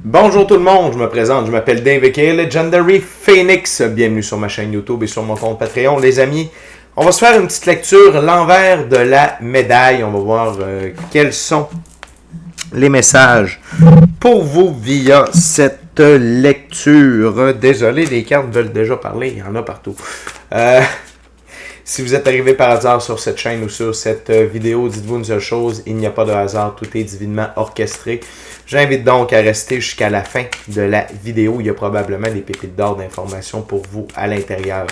Bonjour tout le monde, je me présente, je m'appelle Dave aka Legendary Phoenix. Bienvenue sur ma chaîne YouTube et sur mon compte Patreon, les amis. On va se faire une petite lecture, l'envers de la médaille. On va voir quels sont les messages pour vous via cette lecture. Désolé, les cartes veulent déjà parler, il y en a partout. Si vous êtes arrivé par hasard sur cette chaîne ou sur cette vidéo, dites-vous une seule chose, il n'y a pas de hasard, tout est divinement orchestré. J'invite donc à rester jusqu'à la fin de la vidéo, il y a probablement des pépites d'or d'informations pour vous à l'intérieur.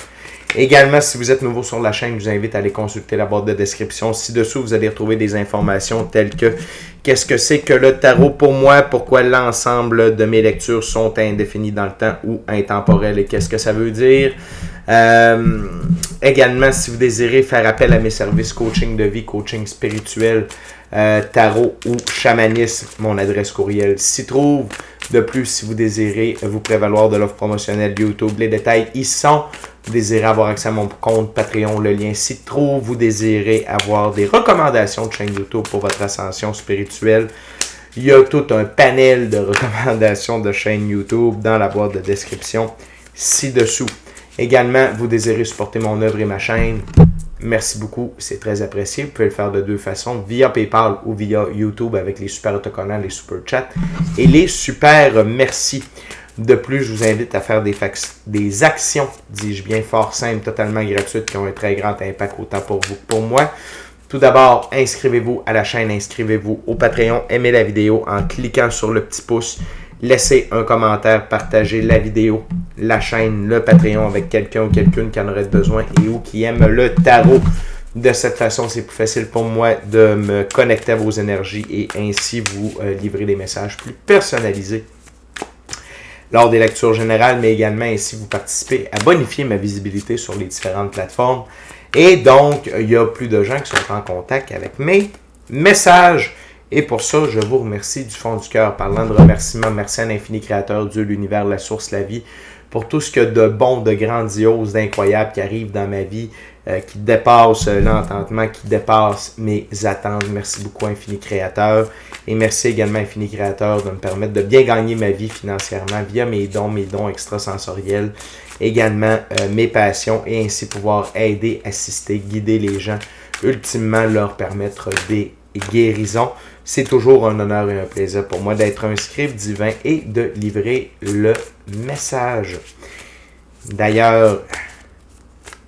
Également, si vous êtes nouveau sur la chaîne, je vous invite à aller consulter la barre de description. Ci-dessous, vous allez retrouver des informations telles que qu'est-ce que c'est que le tarot pour moi, pourquoi l'ensemble de mes lectures sont indéfinies dans le temps ou intemporelles et qu'est-ce que ça veut dire. Également, si vous désirez faire appel à mes services coaching de vie, coaching spirituel, tarot ou chamanisme, mon adresse courriel s'y trouve. De plus, si vous désirez vous prévaloir de l'offre promotionnelle YouTube, les détails y sont. Vous désirez avoir accès à mon compte Patreon, le lien s'y trouve. Vous désirez avoir des recommandations de chaîne YouTube pour votre ascension spirituelle. Il y a tout un panel de recommandations de chaîne YouTube dans la boîte de description ci-dessous. Également, vous désirez supporter mon œuvre et ma chaîne. Merci beaucoup, c'est très apprécié. Vous pouvez le faire de deux façons, via PayPal ou via YouTube avec les super autocollants, les super chats et les super merci. De plus, je vous invite à faire des actions, dis-je bien, fort simples, totalement gratuites, qui ont un très grand impact autant pour vous que pour moi. Tout d'abord, inscrivez-vous à la chaîne, inscrivez-vous au Patreon, aimez la vidéo en cliquant sur le petit pouce, laissez un commentaire, partagez la vidéo, la chaîne, le Patreon avec quelqu'un ou quelqu'une qui en aurait besoin et ou qui aime le tarot. De cette façon, c'est plus facile pour moi de me connecter à vos énergies et ainsi vous livrer des messages plus personnalisés lors des lectures générales, mais également ainsi vous participez à bonifier ma visibilité sur les différentes plateformes. Et donc, il y a plus de gens qui sont en contact avec mes messages. Et pour ça, je vous remercie du fond du cœur. Parlant de remerciements, merci à l'infini créateur, Dieu, l'univers, la source, la vie, pour tout ce qu'il y a de bon, de grandiose, d'incroyable qui arrive dans ma vie, qui dépasse l'entendement, qui dépasse mes attentes. Merci beaucoup, infini créateur. Et merci également, infini créateur, de me permettre de bien gagner ma vie financièrement via mes dons extrasensoriels, également mes passions et ainsi pouvoir aider, assister, guider les gens, ultimement leur permettre des guérisons. C'est toujours un honneur et un plaisir pour moi d'être un scribe divin et de livrer le message. D'ailleurs,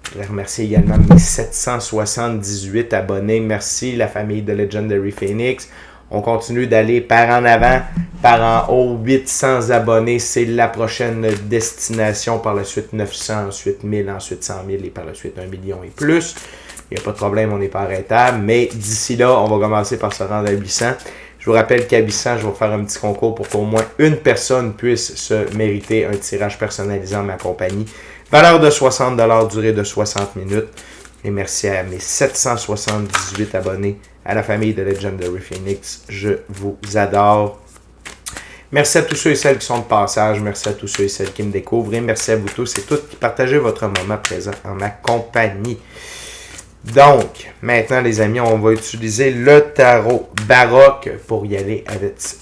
je voudrais remercier également mes 778 abonnés. Merci la famille de Legendary Phoenix. On continue d'aller par en avant, par en haut, 800 abonnés. C'est la prochaine destination. Par la suite 900, ensuite 1000, ensuite 100 000 et par la suite 1 million et plus. Il n'y a pas de problème, on n'est pas arrêtable. Mais d'ici là, on va commencer par se rendre à 800. Je vous rappelle qu'à 800, je vais faire un petit concours pour qu'au moins une personne puisse se mériter un tirage personnalisé en ma compagnie. Valeur de 60$, durée de 60 minutes. Et merci à mes 778 abonnés, à la famille de Legendary Phoenix. Je vous adore. Merci à tous ceux et celles qui sont de passage. Merci à tous ceux et celles qui me découvrent. Et merci à vous tous et toutes qui partagez votre moment présent en ma compagnie. Donc, maintenant les amis, on va utiliser le tarot baroque pour y aller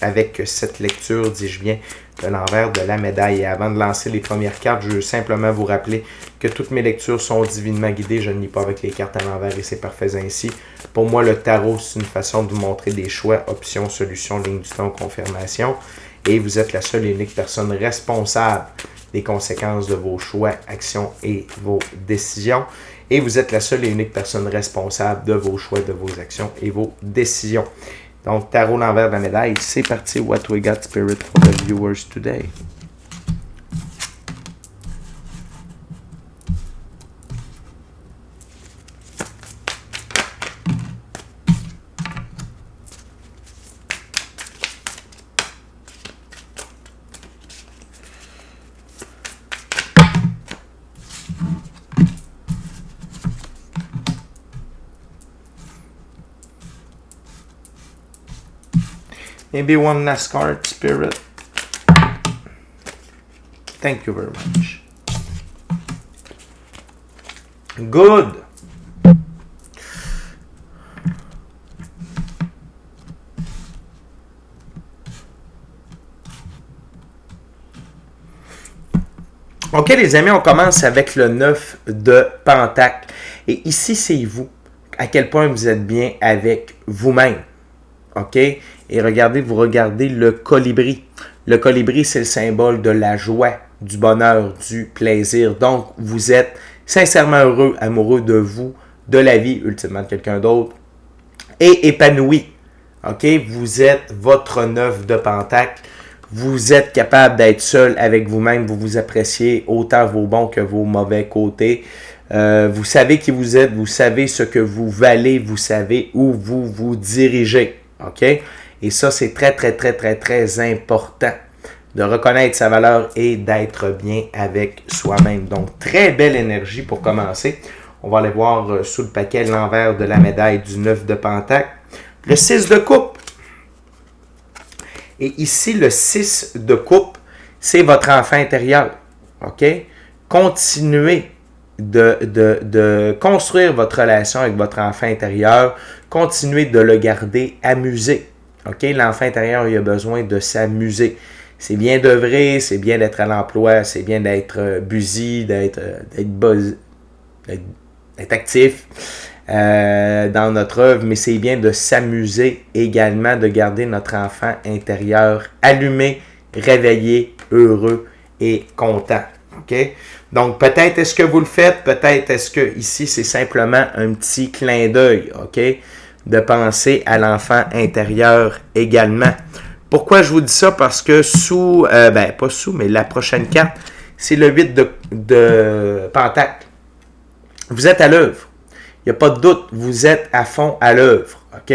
avec cette lecture, dis-je bien, de l'envers de la médaille. Et avant de lancer les premières cartes, je veux simplement vous rappeler que toutes mes lectures sont divinement guidées. Je ne lis pas avec les cartes à l'envers et c'est parfait ainsi. Pour moi, le tarot, c'est une façon de vous montrer des choix, options, solutions, lignes du temps, confirmation. Et vous êtes la seule et unique personne responsable des conséquences de vos choix, actions et vos décisions. Et vous êtes la seule et unique personne responsable de vos choix, de vos actions et vos décisions. Donc, tarot l'envers de la médaille, c'est parti. What we got, Spirit, for the viewers today? Maybe one last card, Spirit. Thank you very much. Good. OK, les amis, on commence avec le 9 de Pentacle. Et ici, c'est vous. À quel point vous êtes bien avec vous-même. OK? Et regardez, vous regardez le colibri. Le colibri, c'est le symbole de la joie, du bonheur, du plaisir. Donc, vous êtes sincèrement heureux, amoureux de vous, de la vie, ultimement de quelqu'un d'autre, et épanoui. OK? Vous êtes votre 9 de Pentacle. Vous êtes capable d'être seul avec vous-même. Vous vous appréciez autant vos bons que vos mauvais côtés. Vous savez qui vous êtes. Vous savez ce que vous valez. Vous savez où vous vous dirigez. OK? Et ça, c'est très, très, très, très, très important de reconnaître sa valeur et d'être bien avec soi-même. Donc, très belle énergie pour commencer. On va aller voir sous le paquet l'envers de la médaille du 9 de Pentacle. Le 6 de coupe. Et ici, le 6 de coupe, c'est votre enfant intérieur. OK? Continuez de construire votre relation avec votre enfant intérieur. Continuez de le garder amusé. OK? L'enfant intérieur, il a besoin de s'amuser. C'est bien d'œuvrer, c'est bien d'être à l'emploi, c'est bien d'être busy, d'être actif dans notre œuvre, mais c'est bien de s'amuser également, de garder notre enfant intérieur allumé, réveillé, heureux et content. OK? Donc, peut-être est-ce que vous le faites, peut-être est-ce que ici, c'est simplement un petit clin d'œil, OK? De penser à l'enfant intérieur également. Pourquoi je vous dis ça? Parce que mais la prochaine carte, c'est le 8 de Pentacle. Vous êtes à l'œuvre. Il n'y a pas de doute, vous êtes à fond à l'œuvre. OK?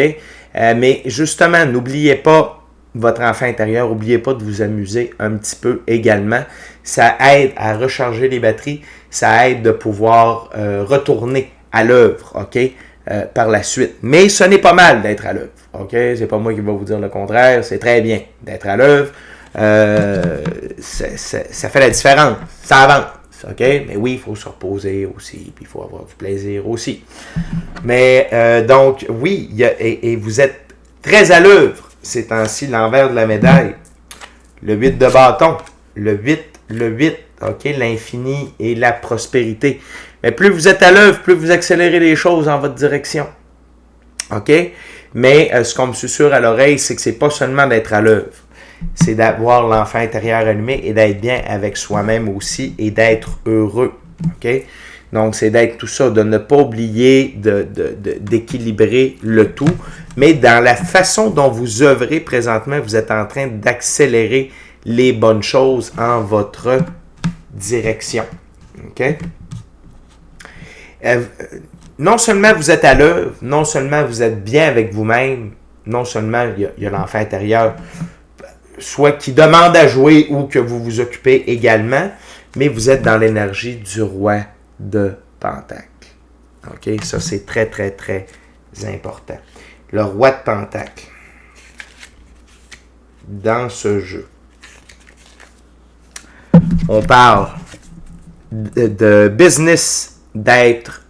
Mais justement, n'oubliez pas votre enfant intérieur, n'oubliez pas de vous amuser un petit peu également. Ça aide à recharger les batteries, ça aide de pouvoir retourner à l'œuvre, OK? Par la suite. Mais ce n'est pas mal d'être à l'œuvre, OK? C'est pas moi qui vais vous dire le contraire, c'est très bien d'être à l'œuvre. Ça fait la différence, ça avance. OK? Mais oui, il faut se reposer aussi, puis il faut avoir du plaisir aussi. Mais donc, oui, et vous êtes très à l'œuvre ces temps-ci, l'envers de la médaille. Le 8 de bâton, le 8, OK? L'infini et la prospérité. Mais plus vous êtes à l'œuvre, plus vous accélérez les choses en votre direction. OK? Mais ce qu'on me susurre à l'oreille, c'est que c'est pas seulement d'être à l'œuvre. C'est d'avoir l'enfant intérieur allumé et d'être bien avec soi-même aussi et d'être heureux. OK? Donc, c'est d'être tout ça, de ne pas oublier d'équilibrer le tout. Mais dans la façon dont vous œuvrez présentement, vous êtes en train d'accélérer les bonnes choses en votre direction. OK? Non seulement vous êtes à l'œuvre, non seulement vous êtes bien avec vous-même, non seulement il y a l'enfant intérieur, soit qui demande à jouer ou que vous vous occupez également, mais vous êtes dans l'énergie du roi de Pentacle. OK? Ça, c'est très, très, très important. Le roi de Pentacle. Dans ce jeu, on parle de business, d'être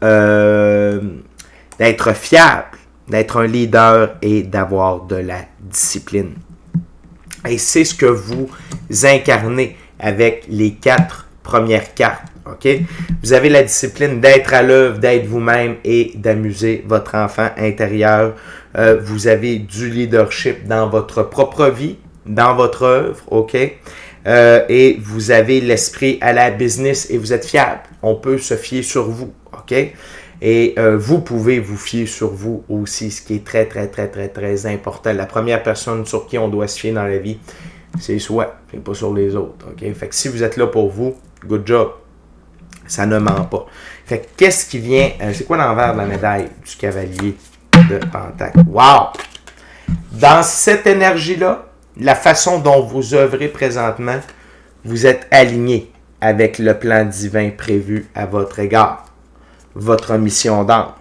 fiable, d'être un leader et d'avoir de la discipline. Et c'est ce que vous incarnez avec les 4 premières cartes. OK? Vous avez la discipline d'être à l'œuvre, d'être vous-même et d'amuser votre enfant intérieur. Vous avez du leadership dans votre propre vie, dans votre œuvre. OK? Et vous avez l'esprit à la business et vous êtes fiable. On peut se fier sur vous. OK? Et vous pouvez vous fier sur vous aussi, ce qui est très, très, très, très, très important. La première personne sur qui on doit se fier dans la vie, c'est soi, et pas sur les autres. OK? Fait que si vous êtes là pour vous, good job. Ça ne ment pas. Fait que qu'est-ce qui vient, c'est quoi l'envers de la médaille du cavalier de Pentacle? Wow! Dans cette énergie-là, la façon dont vous œuvrez présentement, vous êtes aligné avec le plan divin prévu à votre égard. Votre mission d'âme,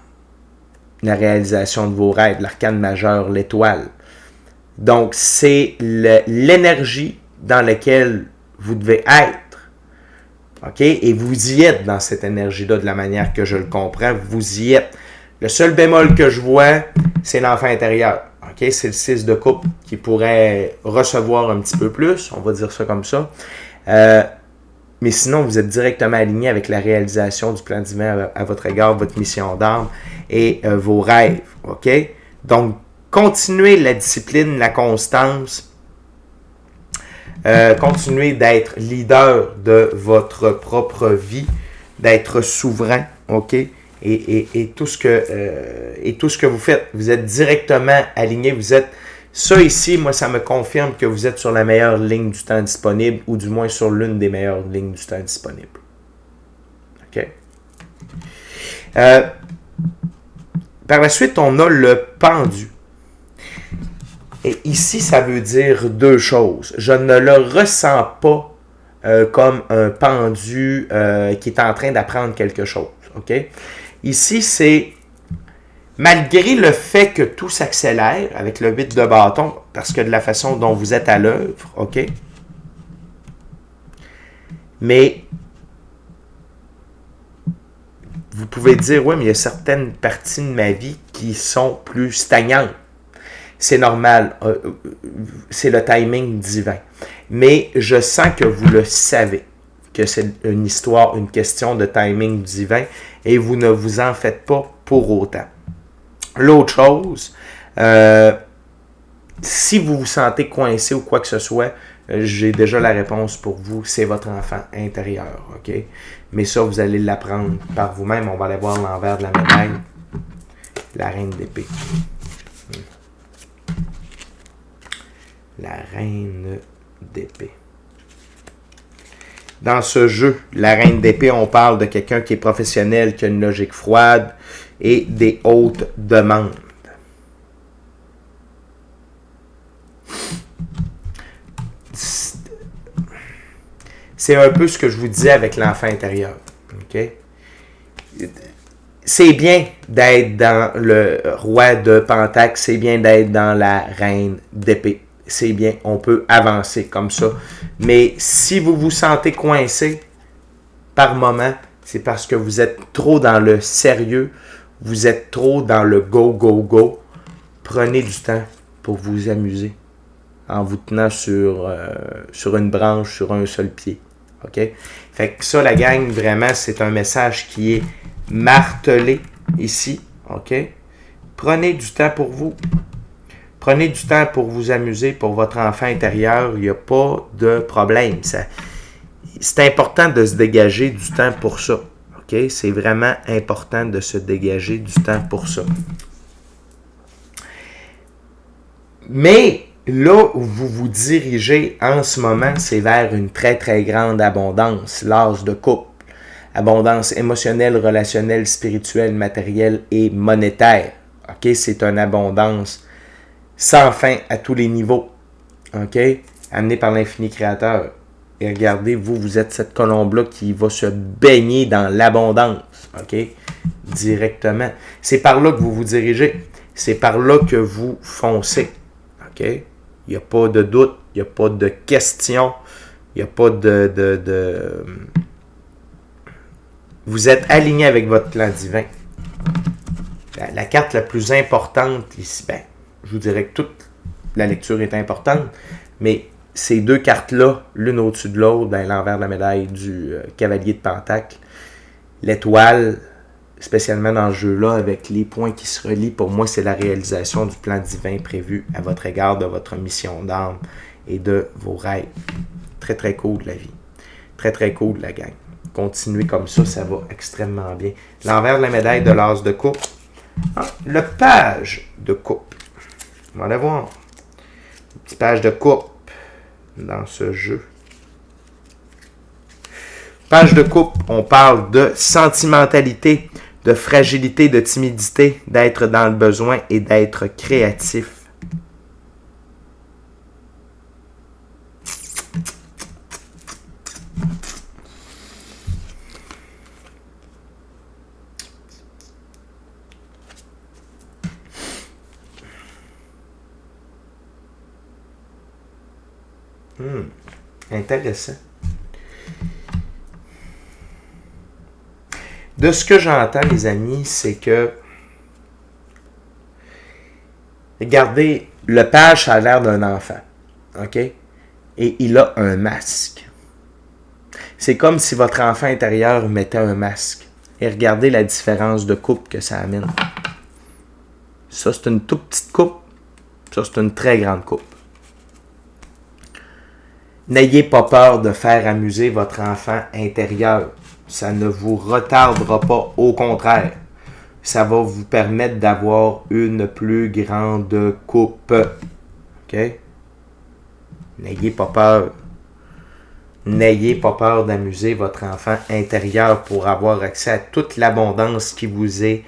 la réalisation de vos rêves, l'arcane majeur, l'étoile. Donc, c'est l'énergie dans laquelle vous devez être. OK? Et vous y êtes dans cette énergie-là de la manière que je le comprends. Vous y êtes. Le seul bémol que je vois, c'est l'enfant intérieur. OK? C'est le 6 de coupe qui pourrait recevoir un petit peu plus. On va dire ça comme ça. Mais sinon, vous êtes directement aligné avec la réalisation du plan divin à votre égard, votre mission d'âme et vos rêves. OK? Donc, continuez la discipline, la constance. Continuez d'être leader de votre propre vie, d'être souverain. OK? Et tout ce que vous faites, vous êtes directement aligné. Vous êtes ça ici, moi, ça me confirme que vous êtes sur la meilleure ligne du temps disponible, ou du moins sur l'une des meilleures lignes du temps disponible. OK? Par la suite, on a le pendu. Et ici, ça veut dire deux choses. Je ne le ressens pas comme un pendu qui est en train d'apprendre quelque chose. OK? Ici, c'est malgré le fait que tout s'accélère avec le 8 de bâton, parce que de la façon dont vous êtes à l'œuvre, OK? Mais vous pouvez dire, oui, mais il y a certaines parties de ma vie qui sont plus stagnantes. C'est normal, c'est le timing divin. Mais je sens que vous le savez, que c'est une histoire, une question de timing divin, et vous ne vous en faites pas pour autant. L'autre chose, si vous vous sentez coincé ou quoi que ce soit, j'ai déjà la réponse pour vous, c'est votre enfant intérieur, OK? Mais ça, vous allez l'apprendre par vous-même. On va aller voir l'envers de la médaille. La reine d'épée. La reine d'épée. Dans ce jeu, la reine d'épée, on parle de quelqu'un qui est professionnel, qui a une logique froide et des hautes demandes. C'est un peu ce que je vous disais avec l'enfant intérieur. OK? C'est bien d'être dans le roi de Pentacle, c'est bien d'être dans la reine d'épée. C'est bien, on peut avancer comme ça. Mais si vous vous sentez coincé par moment, c'est parce que vous êtes trop dans le sérieux, vous êtes trop dans le go, go, go. Prenez du temps pour vous amuser en vous tenant sur une branche, sur un seul pied. OK? Fait que ça, la gang, vraiment, c'est un message qui est martelé ici. OK? Prenez du temps pour vous. Prenez du temps pour vous amuser, pour votre enfant intérieur. Il n'y a pas de problème. C'est important de se dégager du temps pour ça. OK? C'est vraiment important de se dégager du temps pour ça. Mais là où vous vous dirigez en ce moment, c'est vers une très très grande abondance. L'âge de couple. Abondance émotionnelle, relationnelle, spirituelle, matérielle et monétaire. OK? C'est une abondance sans fin à tous les niveaux. OK? Amené par l'infini créateur. Et regardez, vous êtes cette colombe-là qui va se baigner dans l'abondance. OK? Directement. C'est par là que vous vous dirigez. C'est par là que vous foncez. OK? Il n'y a pas de doute. Il n'y a pas de question. Il n'y a pas de... Vous êtes aligné avec votre plan divin. La carte la plus importante ici, je vous dirais que toute la lecture est importante, mais ces deux cartes-là, l'une au-dessus de l'autre, dans l'envers de la médaille du cavalier de Pentacle, l'étoile, spécialement dans ce jeu-là, avec les points qui se relient, pour moi, c'est la réalisation du plan divin prévu à votre égard, de votre mission d'âme et de vos rêves. Très, très cool, la vie. Très, très cool, la gang. Continuez comme ça, ça va extrêmement bien. L'envers de la médaille de l'as de coupe. Le page de coupe. On va aller voir. Le petit page de coupe dans ce jeu. Page de coupe, on parle de sentimentalité, de fragilité, de timidité, d'être dans le besoin et d'être créatif. Intéressant. De ce que j'entends, les amis, c'est que regardez, le page, ça a l'air d'un enfant. OK? Et il a un masque. C'est comme si votre enfant intérieur mettait un masque. Et regardez la différence de coupe que ça amène. Ça, c'est une toute petite coupe. Ça, c'est une très grande coupe. N'ayez pas peur de faire amuser votre enfant intérieur. Ça ne vous retardera pas. Au contraire, ça va vous permettre d'avoir une plus grande coupe. OK? N'ayez pas peur. N'ayez pas peur d'amuser votre enfant intérieur pour avoir accès à toute l'abondance qui vous est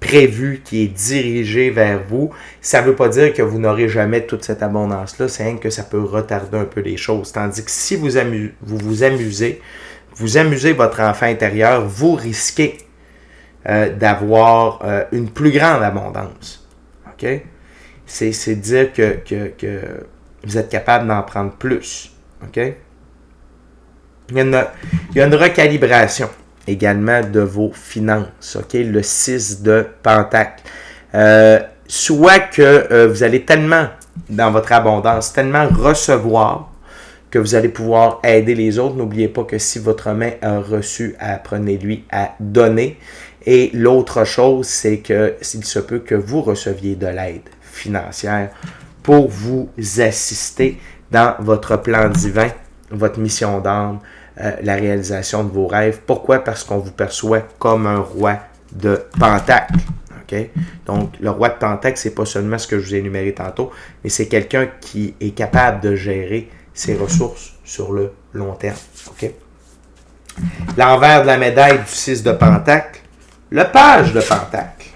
prévue, qui est dirigée vers vous. Ça ne veut pas dire que vous n'aurez jamais toute cette abondance-là, c'est rien que ça peut retarder un peu les choses. Tandis que si vous vous amusez votre enfant intérieur, vous risquez d'avoir une plus grande abondance. OK? C'est dire que vous êtes capable d'en prendre plus. OK? Il y a une recalibration également de vos finances. OK? Le 6 de Pentacle. Soit que vous allez tellement, dans votre abondance, tellement recevoir que vous allez pouvoir aider les autres. N'oubliez pas que si votre main a reçu, apprenez-lui à donner. Et l'autre chose, c'est que s'il se peut que vous receviez de l'aide financière pour vous assister dans votre plan divin, votre mission d'âme, la réalisation de vos rêves. Pourquoi? Parce qu'on vous perçoit comme un roi de Pentacle. Okay? Donc, le roi de Pentacle, c'est pas seulement ce que je vous ai énuméré tantôt, mais c'est quelqu'un qui est capable de gérer ses ressources sur le long terme. Okay? L'envers de la médaille du 6 de Pentacle, le page de Pentacle.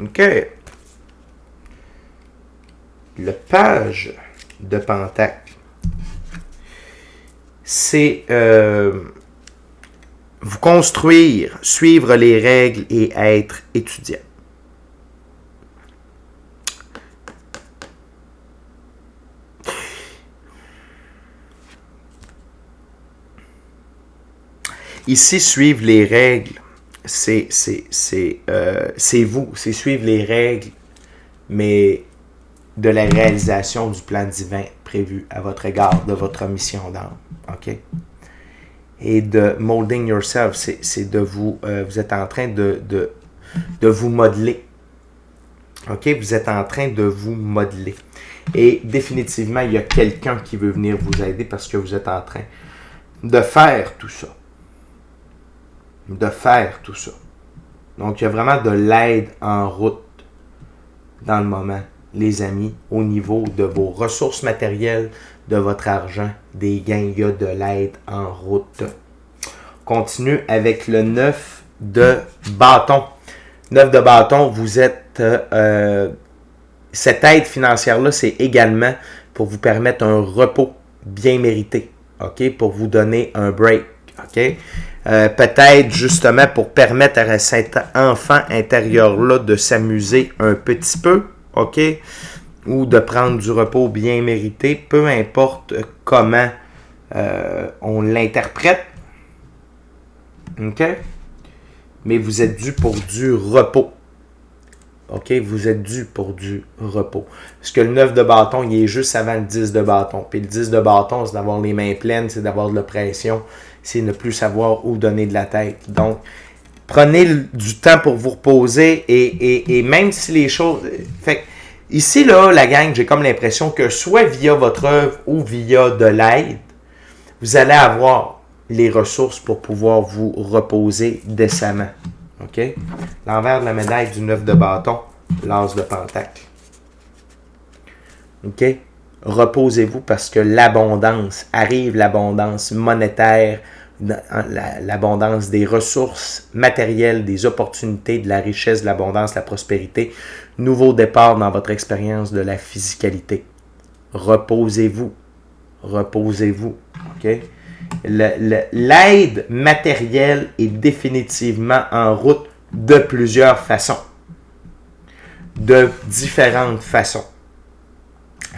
OK. Le page de Pentacle. C'est vous construire, suivre les règles et être étudiant. Ici, suivre les règles, c'est vous, c'est suivre les règles, mais de la réalisation du plan divin prévu à votre égard, de votre mission d'âme. OK? Et de molding yourself, c'est de vous... vous êtes en train de vous modeler. OK? Vous êtes en train de vous modeler. Et définitivement, il y a quelqu'un qui veut venir vous aider parce que vous êtes en train de faire tout ça. De faire tout ça. Donc, il y a vraiment de l'aide en route dans le moment, les amis, au niveau de vos ressources matérielles, de votre argent, des gains, il y a de l'aide en route. Continue avec le 9 de bâton. 9 de bâton, vous êtes... cette aide financière-là, c'est également pour vous permettre un repos bien mérité. OK? Pour vous donner un break. OK? Peut-être justement pour permettre à cet enfant intérieur-là de s'amuser un petit peu. OK? Ou de prendre du repos bien mérité, peu importe comment on l'interprète. OK? Mais vous êtes dû pour du repos. OK? Vous êtes dû pour du repos. Parce que le 9 de bâton, il est juste avant le 10 de bâton. Puis le 10 de bâton, c'est d'avoir les mains pleines, c'est d'avoir de l'oppression, c'est ne plus savoir où donner de la tête. Donc, prenez du temps pour vous reposer et même si les choses... Fait ici, là, la gang, j'ai comme l'impression que soit via votre œuvre ou via de l'aide, vous allez avoir les ressources pour pouvoir vous reposer décemment. OK? L'envers de la médaille du 9 de bâton, l'as de pentacle. OK? Reposez-vous parce que l'abondance arrive, l'abondance monétaire, l'abondance des ressources matérielles, des opportunités, de la richesse, de l'abondance, de la prospérité. Nouveau départ dans votre expérience de la physicalité. Reposez-vous. Reposez-vous. OK? L'aide matérielle est définitivement en route de plusieurs façons. De différentes façons.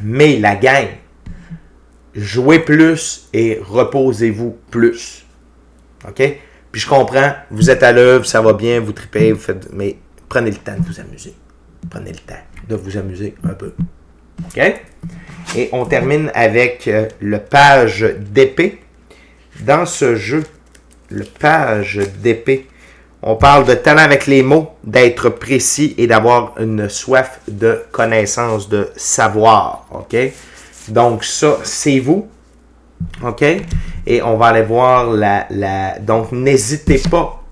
Mais la gang, jouez plus et reposez-vous plus. OK? Puis je comprends, vous êtes à l'œuvre, ça va bien, vous tripez, vous faites... Mais prenez le temps de vous amuser. Prenez le temps de vous amuser un peu. OK? Et on termine avec le page d'épée. dans ce jeu, le page d'épée, on parle de talent avec les mots, d'être précis et d'avoir une soif de connaissance, de savoir. OK? Donc, ça, c'est vous. OK? Et on va aller voir donc, n'hésitez pas.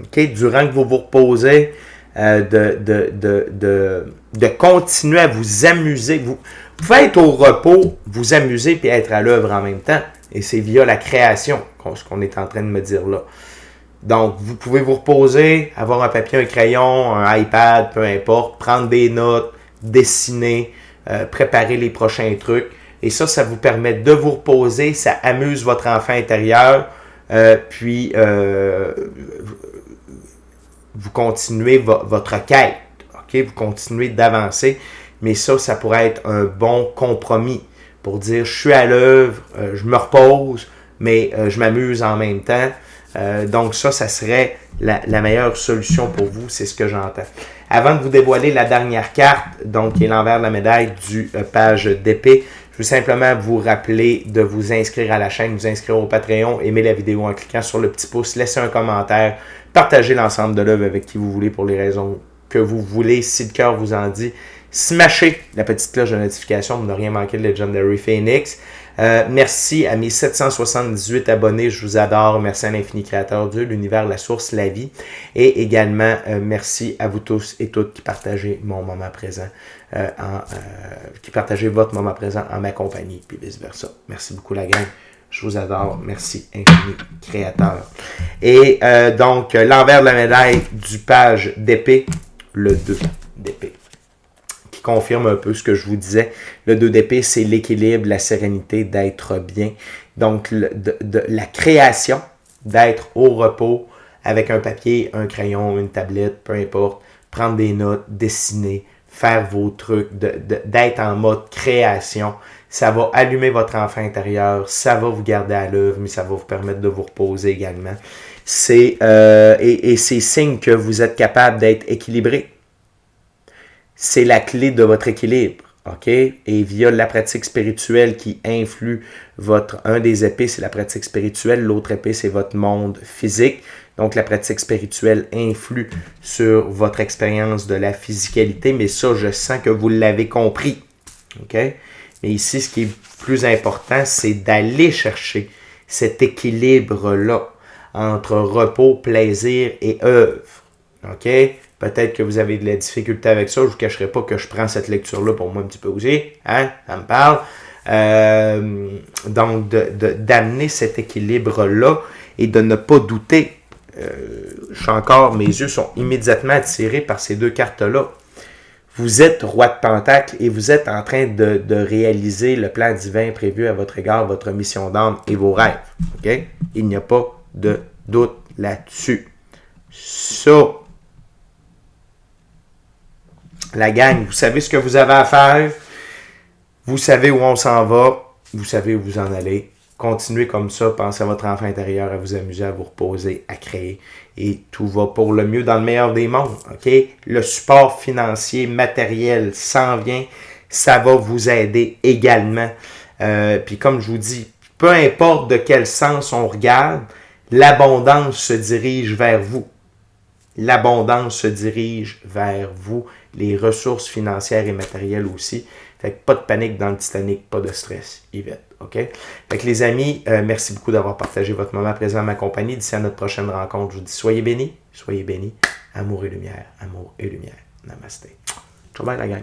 OK? Durant que vous vous reposez, de continuer à vous amuser. Vous pouvez être au repos, vous amuser puis être à l'œuvre en même temps. Et c'est via la création, ce qu'on est en train de me dire là. Donc, vous pouvez vous reposer, avoir un papier, un crayon, un iPad, peu importe, prendre des notes, dessiner, préparer les prochains trucs. Et ça vous permet de vous reposer, ça amuse votre enfant intérieur, puis vous continuez votre quête, ok? Vous continuez d'avancer, mais ça pourrait être un bon compromis pour dire, je suis à l'œuvre, je me repose, mais je m'amuse en même temps. Donc ça serait la meilleure solution pour vous, c'est ce que j'entends. Avant de vous dévoiler la dernière carte, donc qui est l'envers de la médaille du page d'épée, je veux simplement vous rappeler de vous inscrire à la chaîne, vous inscrire au Patreon, aimer la vidéo en cliquant sur le petit pouce, laisser un commentaire, partagez l'ensemble de l'œuvre avec qui vous voulez pour les raisons que vous voulez, si le cœur vous en dit. Smashez la petite cloche de notification pour ne rien manquer de Legendary Phoenix. Merci à mes 778 abonnés, je vous adore. Merci à l'infini créateur Dieu, l'univers, la source, la vie. Et également, merci à vous tous et toutes qui partagez mon moment présent, qui partagez votre moment présent en ma compagnie, puis vice-versa. Merci beaucoup la gang. Je vous adore. Merci, infini créateur. Et donc, l'envers de la médaille du page d'épée, le 2 d'épée. Confirme un peu ce que je vous disais. Le 2 d'épée, c'est l'équilibre, la sérénité, d'être bien. Donc, la création, d'être au repos avec un papier, un crayon, une tablette, peu importe, prendre des notes, dessiner, faire vos trucs, d'être en mode création. Ça va allumer votre enfant intérieur, ça va vous garder à l'œuvre, mais ça va vous permettre de vous reposer également. C'est signe que vous êtes capable d'être équilibré. C'est la clé de votre équilibre, ok? Et via la pratique spirituelle qui influe un des épées, c'est la pratique spirituelle, l'autre épée, c'est votre monde physique. Donc, la pratique spirituelle influe sur votre expérience de la physicalité, mais ça, je sens que vous l'avez compris, ok? Mais ici, ce qui est plus important, c'est d'aller chercher cet équilibre-là entre repos, plaisir et œuvre, ok? Peut-être que vous avez de la difficulté avec ça. Je ne vous cacherai pas que je prends cette lecture-là pour moi un petit peu aussi. Hein? Ça me parle. Donc, d'amener cet équilibre-là et de ne pas douter. Mes yeux sont immédiatement attirés par ces deux cartes-là. Vous êtes roi de Pentacle et vous êtes en train de réaliser le plan divin prévu à votre égard, votre mission d'âme et vos rêves. Okay? Il n'y a pas de doute là-dessus. Ça. La gang, vous savez ce que vous avez à faire. Vous savez où on s'en va. Vous savez où vous en allez. Continuez comme ça. Pensez à votre enfant intérieur, à vous amuser, à vous reposer, à créer. Et tout va pour le mieux dans le meilleur des mondes. Okay? Le support financier, matériel s'en vient. Ça va vous aider également. Puis comme je vous dis, peu importe de quel sens on regarde, l'abondance se dirige vers vous. L'abondance se dirige vers vous. Les ressources financières et matérielles aussi. Fait que pas de panique dans le Titanic, pas de stress, Yvette, ok? Fait que les amis, merci beaucoup d'avoir partagé votre moment présent à ma compagnie. D'ici à notre prochaine rencontre, je vous dis soyez bénis, amour et lumière, amour et lumière. Namasté. Ciao bye la gang.